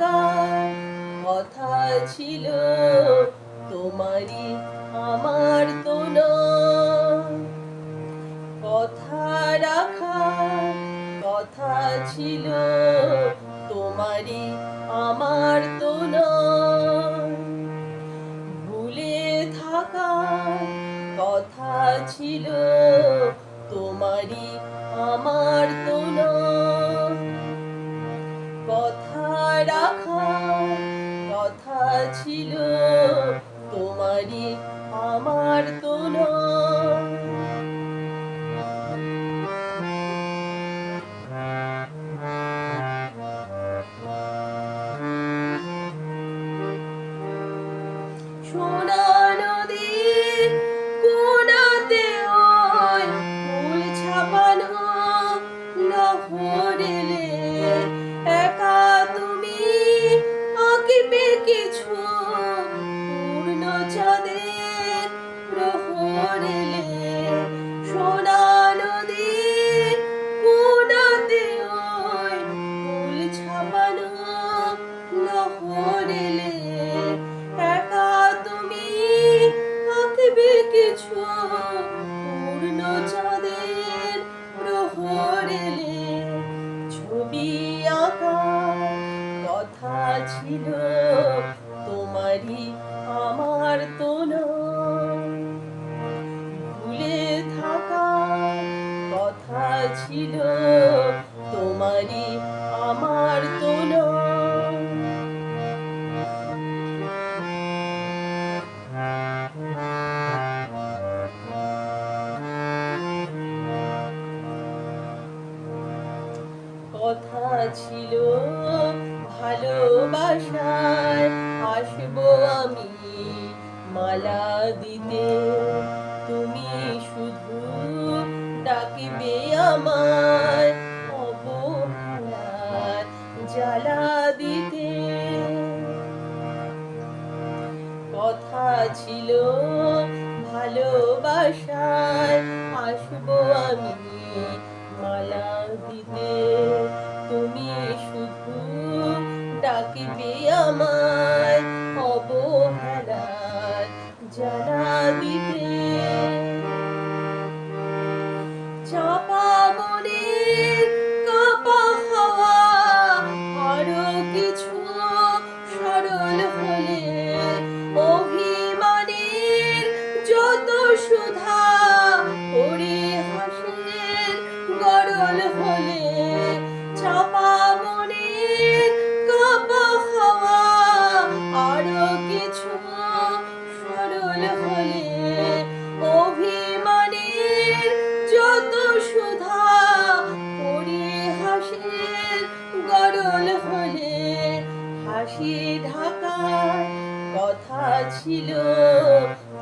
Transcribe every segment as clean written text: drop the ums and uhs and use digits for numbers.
থাকার কথা ছিল, তোমারই আমার তো নয়। কথা রাখার কথা ছিল, তোমারই আমার তো নয়। ভুলে থাকার কথা ছিল, তোমারই আমার তো নয়। কথা রাখার কথা ছিল, তোমারই আমার তো নয়। সোনা নদীর কোনাতে ওই ফুল ছাপানো লহরেলে একা তুমি আঁকিবে কিছু পূর্ণ চাঁদের প্রহরেলে। সোনা নদীর কোনাতে ওই ফুল ছাপানো লহরেলে একা তুমি আঁকবে কিছু পূর্ণ চাঁদের প্রহরেলে। ছবি আঁকার কথা ছিল, তোমারই আমার তো নয়। ভুলে থাকার কথা ছিল, তোমারই আমার তো নয়। কথা ছিল ভালোবাসায় আসবো আমি মালা দিতে, তুমি শুধু ডাকিবে আমায় অবহেলার জ্বালা দিতে। কথা ছিল ভালোবাসায় আসবো আমি মালা দিতে, তুমি শুধু ডাকিবে আমায় অবহেলার জ্বালা দিতে। চাপা বনের কাঁপা হাওয়া আরো কিছু সরল হলে, অভিমানের যত সুধা ওরে হাসের গরল হলে। চাপা বনের কাঁপা হাওয়া আরো কিছু সরল হলে, অভিমানের যত সুধা ওরে হাসের গরল হলে। হাসি ঢাকার কথা ছিল,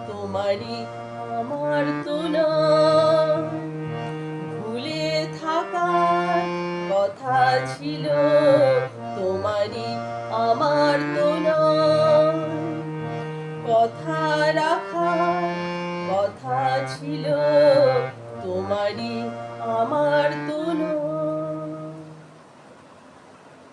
তোমারই আমার তো নয়। ভুলে থাকার কথা ছিল, তোমারই আমার তো নয়। কথা রাখার কথা ছিল, তোমারই আমার তো